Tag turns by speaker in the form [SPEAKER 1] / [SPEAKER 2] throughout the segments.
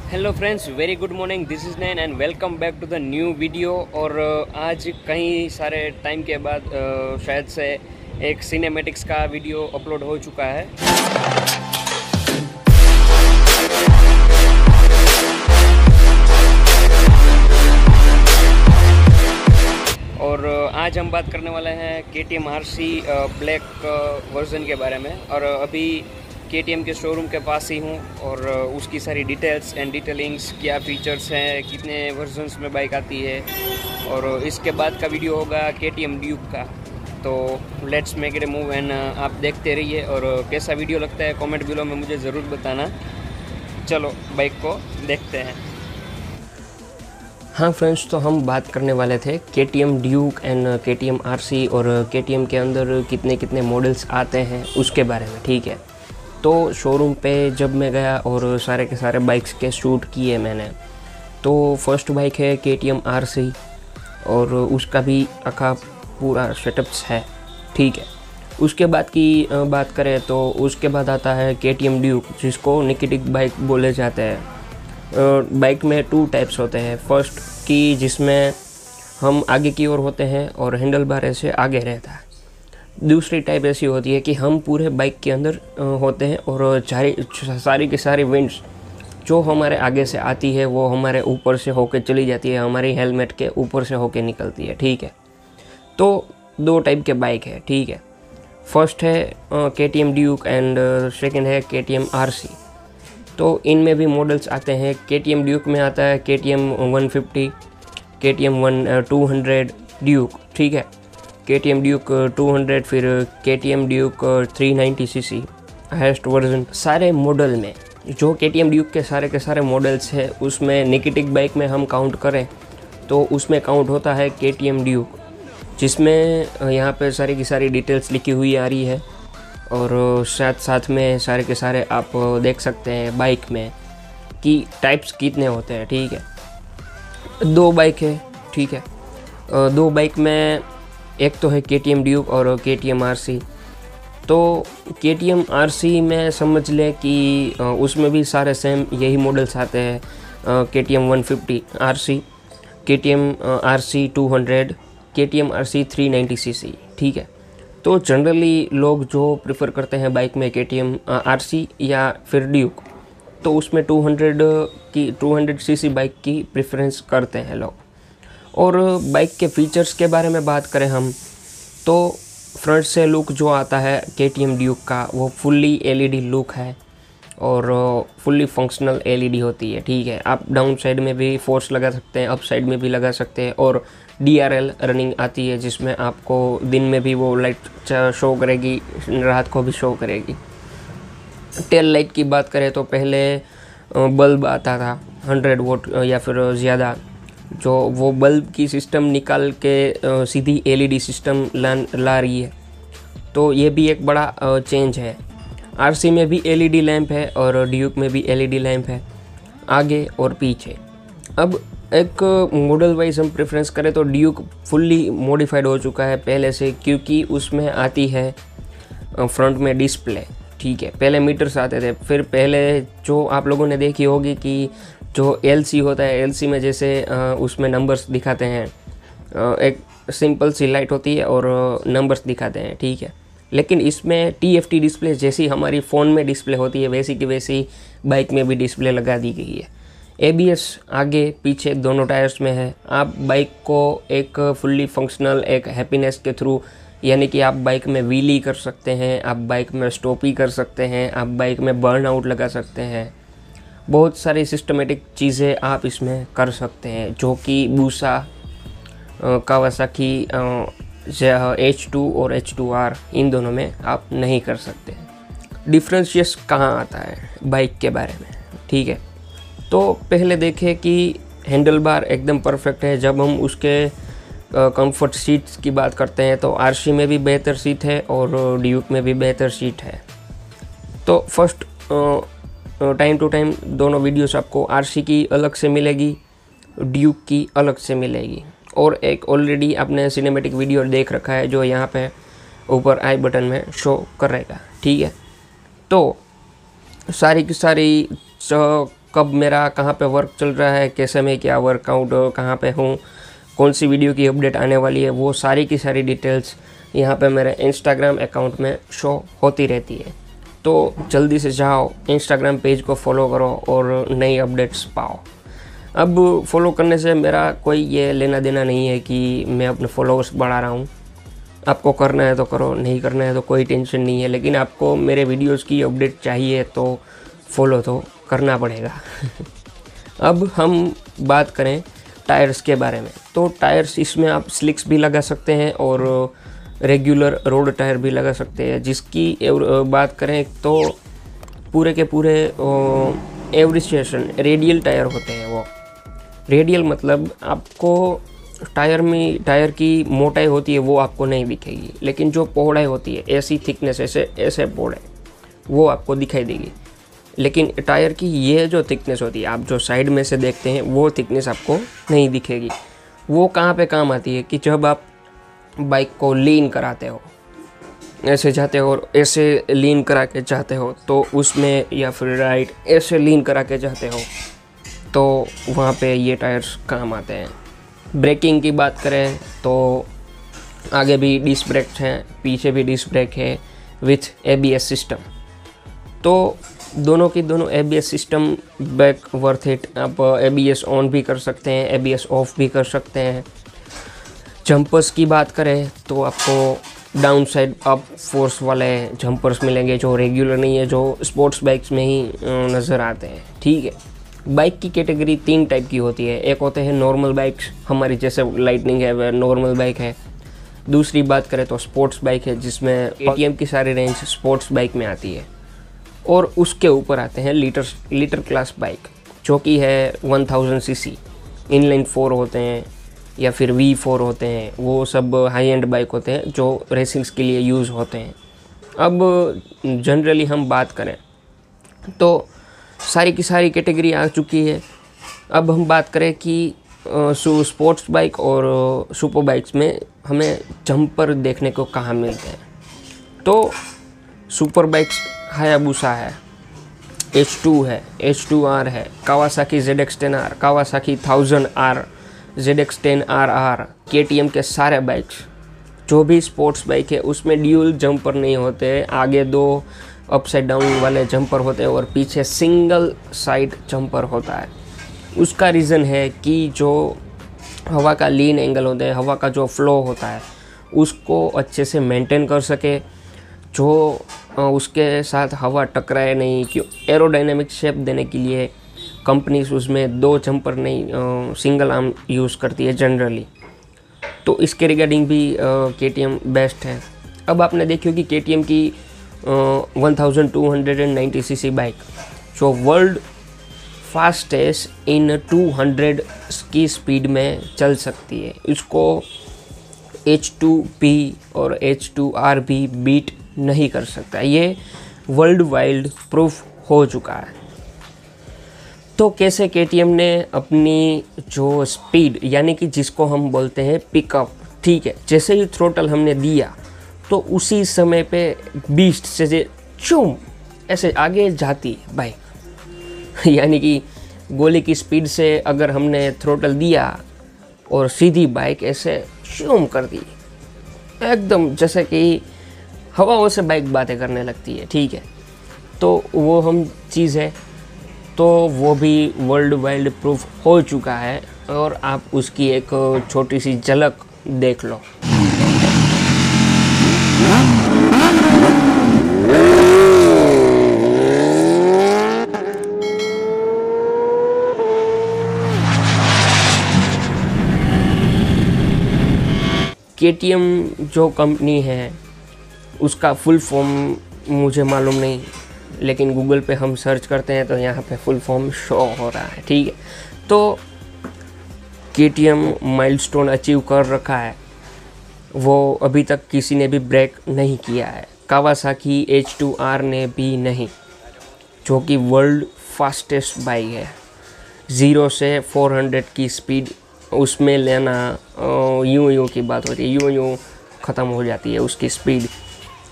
[SPEAKER 1] Hello friends, very good morning. This is Nain and welcome back to the new video. और आज कई सारे time के बाद शायद से एक सिनेमैटिक्स का वीडियो अपलोड हो चुका है। और आज हम बात करने वाले हैं KTM RC ब्लैक वर्जन के बारे में। और अभी KTM के शोरूम के पास ही हूँ और उसकी सारी डिटेल्स एंड डिटेलिंग्स, क्या फीचर्स हैं, कितने वर्जन्स में बाइक आती है, और इसके बाद का वीडियो होगा KTM ड्यूक का। तो let's make it A move and आप देखते रहिए। और कैसा वीडियो लगता है कमेंट बिलो में मुझे ज़रूर बताना। चलो बाइक को देखते हैं। हाँ फ्रेंड्स, तो हम बात करने वाले थे KTM Duke and KTM RC और KTM के अंदर कितने कितने मॉडल्स आते हैं उसके बारे में, ठीक है। तो शोरूम पे जब मैं गया और सारे के सारे बाइक्स के शूट किए मैंने, तो फर्स्ट बाइक है KTM RC और उसका भी अखा पूरा सेटअप्स है, ठीक है। उसके बाद की बात करें तो उसके बाद आता है KTM ड्यूक, जिसको निकेटिक बाइक बोले जाते हैं। बाइक में 2 टाइप्स होते हैं। फर्स्ट की जिसमें हम आगे की ओर होते हैं और हैंडल बार ऐसे आगे रहता है। दूसरी टाइप ऐसी होती है कि हम पूरे बाइक के अंदर होते हैं और सारी की सारी विंड्स जो हमारे आगे से आती है वो हमारे ऊपर से होके चली जाती है, हमारी हेलमेट के ऊपर से होके निकलती है, ठीक है। तो 2 टाइप के बाइक है, ठीक है। फर्स्ट है KTM ड्यूक एंड सेकंड है KTM RC। तो इनमें भी मॉडल्स आते हैं। KTM ड्यूक में आता है KTM 150, KTM 200 ड्यूक, ठीक है। KTM ड्यूक 200, फिर KTM Duke 390cc highest version. सारे मॉडल में जो KTM ड्यूक के सारे मॉडल्स हैं उसमें निकेटिक बाइक में हम काउंट करें तो उसमें काउंट होता है KTM ड्यूक, जिसमें यहाँ पे सारी की सारी डिटेल्स लिखी हुई आ रही है। और साथ में सारे के सारे आप देख सकते हैं बाइक में कि टाइप्स कितने होते हैं, ठीक है। 2 बाइक है, ठीक है। 2 बाइक में एक तो है KTM ड्यूक और KTM RC। तो KTM RC में समझ ले कि उसमें भी सारे सेम यही मॉडल्स आते हैं। KTM 150 RC, KTM RC 200, KTM RC 390cc, ठीक है। तो जनरली लोग जो प्रेफर करते हैं बाइक में KTM RC या फिर ड्यूक, तो उसमें 200cc बाइक की प्रेफरेंस करते हैं लोग। और बाइक के फीचर्स के बारे में बात करें हम तो फ्रंट से लुक जो आता है KTM ड्यूक का वो फुल्ली LED लुक है और फुल्ली फंक्शनल LED होती है, ठीक है। आप डाउन साइड में भी फोर्स लगा सकते हैं, अप साइड में भी लगा सकते हैं। और DRL रनिंग आती है जिसमें आपको दिन में भी वो लाइट शो करेगी, रात को भी शो करेगी। टेल लाइट की बात करें तो पहले बल्ब आता था 100 वोट या फिर ज़्यादा, जो वो बल्ब की सिस्टम निकाल के सीधी LED सिस्टम ला रही है। तो ये भी एक बड़ा चेंज है। RC में भी LED लैंप है और ड्यूक में भी LED लैंप है आगे और पीछे। अब एक मॉडल वाइज हम प्रेफरेंस करें तो ड्यूक फुल्ली मॉडिफाइड हो चुका है पहले से, क्योंकि उसमें आती है फ्रंट में डिस्प्ले, ठीक है। पहले मीटर्स आते थे, फिर पहले जो आप लोगों ने देखी होगी कि जो LC होता है, LC में जैसे उसमें नंबर्स दिखाते हैं, एक सिंपल सी लाइट होती है और नंबर्स दिखाते हैं, ठीक है। लेकिन इसमें TFT डिस्प्ले जैसी हमारी फ़ोन में डिस्प्ले होती है वैसी की वैसी बाइक में भी डिस्प्ले लगा दी गई है। ABS आगे पीछे दोनों टायर्स में है। आप बाइक को एक फुल्ली फंक्शनल एक हैप्पीनेस के थ्रू, यानी कि आप बाइक में व्हीली कर सकते हैं, आप बाइक में स्टॉपी कर सकते हैं, आप बाइक में बर्न आउट लगा सकते हैं। बहुत सारी सिस्टमेटिक चीज़ें आप इसमें कर सकते हैं जो कि बूसा, कावासाकी H2 और H2R इन दोनों में आप नहीं कर सकते। डिफरेंशियस कहाँ आता है बाइक के बारे में, ठीक है। तो पहले देखें कि हैंडल बार एकदम परफेक्ट है। जब हम उसके कंफर्ट सीट्स की बात करते हैं तो RC में भी बेहतर सीट है और ड्यूक में भी बेहतर सीट है। तो फर्स्ट टाइम टू टाइम दोनों वीडियोस आपको RC की अलग से मिलेगी, ड्यूक की अलग से मिलेगी। और एक ऑलरेडी आपने सिनेमैटिक वीडियो देख रखा है जो यहाँ पे ऊपर आई बटन में शो करेगा, ठीक है। तो सारी की सारी कब मेरा कहाँ पे वर्क चल रहा है, कैसे मैं क्या वर्कआउट कहाँ पे हूँ, कौन सी वीडियो की अपडेट आने वाली है, वो सारी की सारी डिटेल्स यहाँ पे मेरे इंस्टाग्राम अकाउंट में शो होती रहती है। तो जल्दी से जाओ इंस्टाग्राम पेज को फॉलो करो और नई अपडेट्स पाओ। अब फॉलो करने से मेरा कोई ये लेना देना नहीं है कि मैं अपने फॉलोअर्स बढ़ा रहा हूँ। आपको करना है तो करो, नहीं करना है तो कोई टेंशन नहीं है, लेकिन आपको मेरे वीडियोस की अपडेट चाहिए तो फॉलो तो करना पड़ेगा। अब हम बात करें टायर्स के बारे में। तो टायर्स इसमें आप स्लिक्स भी लगा सकते हैं और रेगुलर रोड टायर भी लगा सकते हैं। जिसकी बात करें तो पूरे के पूरे एवरेस्टेशन रेडियल टायर होते हैं। वो रेडियल मतलब आपको टायर की मोटाई होती है वो आपको नहीं दिखेगी, लेकिन जो पौड़ाई होती है, ऐसी थिकनेस, ऐसे पौड़ाई, वो आपको दिखाई देगी। लेकिन टायर की ये जो थिकनेस होती है, आप जो साइड में से देखते हैं, वो थिकनेस आपको नहीं दिखेगी। वो कहाँ पे काम आती है कि जब आप बाइक को लीन कराते हो, ऐसे जाते हो और ऐसे लीन करा के जाते हो, तो उसमें, या फिर राइट ऐसे लीन करा के जाते हो, तो वहाँ पे ये टायर्स काम आते हैं। ब्रेकिंग की बात करें तो आगे भी डिस्क ब्रेक हैं, पीछे भी डिस्क ब्रेक है विथ ABS सिस्टम। तो दोनों की दोनों ABS system back worth it. आप ABS ऑन भी कर सकते हैं, ABS ऑफ भी कर सकते हैं। जंपर्स की बात करें तो आपको डाउन साइड अप फोर्स वाले जंपर्स मिलेंगे, जो रेगुलर नहीं है, जो स्पोर्ट्स बाइक्स में ही नज़र आते हैं। ठीक है, बाइक की कैटेगरी 3 टाइप की होती है। एक होते हैं नॉर्मल बाइक्स, हमारी जैसे लाइटनिंग है वह नॉर्मल बाइक है। दूसरी बात करें तो स्पोर्ट्स बाइक है, जिसमें KTM की सारी रेंज स्पोर्ट्स बाइक में आती है। और उसके ऊपर आते हैं लीटर क्लास बाइक, जो कि है 1000 cc। इनलाइन 4 होते हैं या फिर V4 होते हैं, वो सब हाई एंड बाइक होते हैं जो रेसिंग्स के लिए यूज़ होते हैं। अब जनरली हम बात करें तो सारी की सारी कैटेगरी आ चुकी है। अब हम बात करें कि स्पोर्ट्स बाइक और सुपर बाइक्स में हमें जंपर देखने को कहाँ मिलते हैं। तो सुपर बाइक्स हायाबुसा है, H2 है, H2R है, Kawasaki ZX10R, Kawasaki 1000R, ZX10RR, KTM के सारे बाइक्स जो भी स्पोर्ट्स बाइक है उसमें ड्यूल जंपर नहीं होते। आगे 2 अपसाइड डाउन वाले जंपर होते हैं और पीछे सिंगल साइड जंपर होता है। उसका रीज़न है कि जो हवा का लीन एंगल होता है, हवा का जो फ्लो होता है, उसको अच्छे से मेंटेन कर सके, जो उसके साथ हवा टकराए नहीं। क्यों, एरोडायनेमिक शेप देने के लिए कंपनीज उसमें 2 जंपर नहीं, सिंगल आर्म यूज़ करती है जनरली। तो इसके रिगार्डिंग भी KTM बेस्ट है। अब आपने देखियो कि KTM की 1290 cc बाइक जो वर्ल्ड फास्टेस्ट इन 200 की स्पीड में चल सकती है, इसको H2P और H2R भी बीट नहीं कर सकता। ये वर्ल्ड वाइड प्रूफ हो चुका है। तो कैसे KTM ने अपनी जो स्पीड, यानी कि जिसको हम बोलते हैं पिकअप, ठीक है, जैसे ही थ्रोटल हमने दिया तो उसी समय पे बीस्ट से चूम ऐसे आगे जाती है बाइक। यानी कि गोली की स्पीड से अगर हमने थ्रोटल दिया और सीधी बाइक ऐसे चूम कर दी, एकदम जैसे कि हवाओं से बाइक बातें करने लगती है। ठीक है, तो वो हम चीज़ है, तो वो भी वर्ल्ड वाइड प्रूफ हो चुका है और आप उसकी एक छोटी सी झलक देख लो। KTM जो कंपनी है उसका फुल फॉर्म मुझे मालूम नहीं, लेकिन गूगल पे हम सर्च करते हैं तो यहाँ पे फुल फॉर्म शो हो रहा है। ठीक है, तो KTM माइलस्टोन अचीव कर रखा है, वो अभी तक किसी ने भी ब्रेक नहीं किया है। कावासाकी H2R ने भी नहीं, जो कि वर्ल्ड फास्टेस्ट बाइक है। 0 से 400 की स्पीड उसमें लेना यूं की बात होती है, यूं ख़त्म हो जाती है उसकी स्पीड।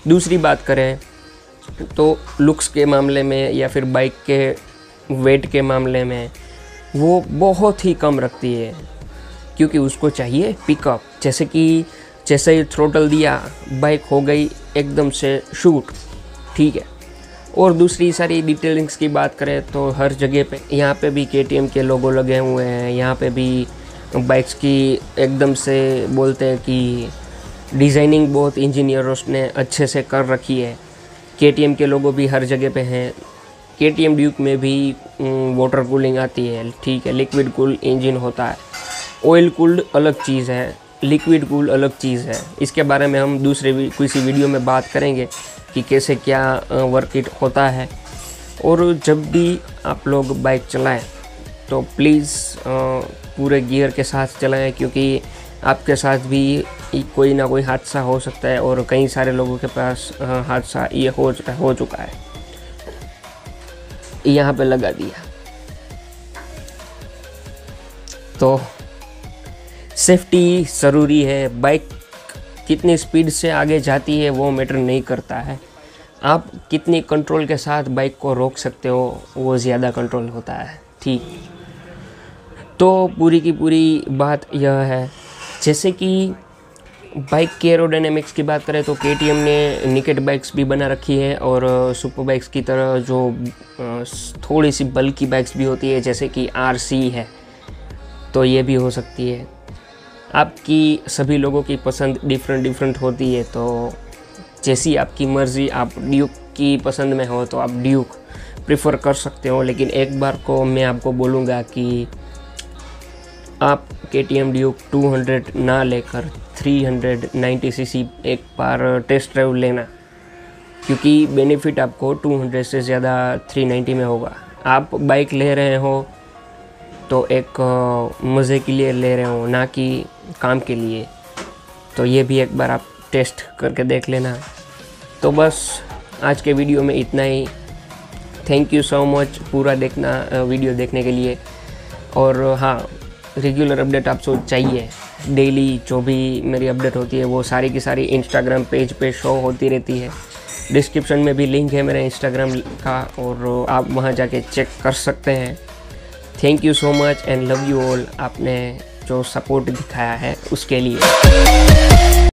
[SPEAKER 1] दूसरी बात करें तो लुक्स के मामले में या फिर बाइक के वेट के मामले में वो बहुत ही कम रखती है, क्योंकि उसको चाहिए पिकअप। जैसे ही थ्रोटल दिया, बाइक हो गई एकदम से शूट, ठीक है। और दूसरी सारी डिटेलिंग्स की बात करें तो हर जगह पे यहाँ पे भी KTM के लोगो लगे हुए हैं। यहाँ पे भी बाइक्स की एकदम से बोलते हैं कि डिज़ाइनिंग बहुत इंजीनियर्स ने अच्छे से कर रखी है। KTM के लोगो भी हर जगह पे हैं। KTM ड्यूक में भी वाटर कूलिंग आती है, ठीक है। लिक्विड कूल इंजन होता है, ऑयल कूल्ड अलग चीज़ है, लिक्विड कूल अलग चीज़ है। इसके बारे में हम किसी वीडियो में बात करेंगे कि कैसे क्या वर्क इट होता है। और जब भी आप लोग बाइक चलाएं तो प्लीज़ पूरे गियर के साथ चलाएं, क्योंकि आपके साथ भी कोई ना कोई हादसा हो सकता है। और कई सारे लोगों के पास हादसा ये हो चुका है। यहाँ पे लगा दिया। तो सेफ्टी ज़रूरी है। बाइक कितनी स्पीड से आगे जाती है वो मैटर नहीं करता है, आप कितनी कंट्रोल के साथ बाइक को रोक सकते हो वो ज़्यादा कंट्रोल होता है, ठीक। तो पूरी की पूरी बात यह है। जैसे कि बाइक के एरोडायनेमिक्स की बात करें तो KTM ने निकेट बाइक्स भी बना रखी है, और सुपर बाइक्स की तरह जो थोड़ी सी बल्की बाइक्स भी होती है, जैसे कि RC है, तो ये भी हो सकती है। आपकी सभी लोगों की पसंद डिफरेंट होती है, तो जैसी आपकी मर्ज़ी, आप ड्यूक की पसंद में हो तो आप ड्यूक प्रेफर कर सकते हो। लेकिन एक बार को मैं आपको बोलूँगा कि आप KTM ड्यूक 200 ना लेकर 390 cc एक बार टेस्ट ड्राइव लेना, क्योंकि बेनिफिट आपको 200 से ज़्यादा 390 में होगा। आप बाइक ले रहे हो तो एक मज़े के लिए ले रहे हो, ना कि काम के लिए। तो ये भी एक बार आप टेस्ट करके देख लेना। तो बस आज के वीडियो में इतना ही। थैंक यू सो मच पूरा वीडियो देखने के लिए। और हाँ, रेगुलर अपडेट आपको चाहिए, डेली जो भी मेरी अपडेट होती है वो सारी की सारी इंस्टाग्राम पेज पे शो होती रहती है। डिस्क्रिप्शन में भी लिंक है मेरे इंस्टाग्राम का, और आप वहाँ जाके चेक कर सकते हैं। Thank you so much and love you all, आपने जो सपोर्ट दिखाया है उसके लिए।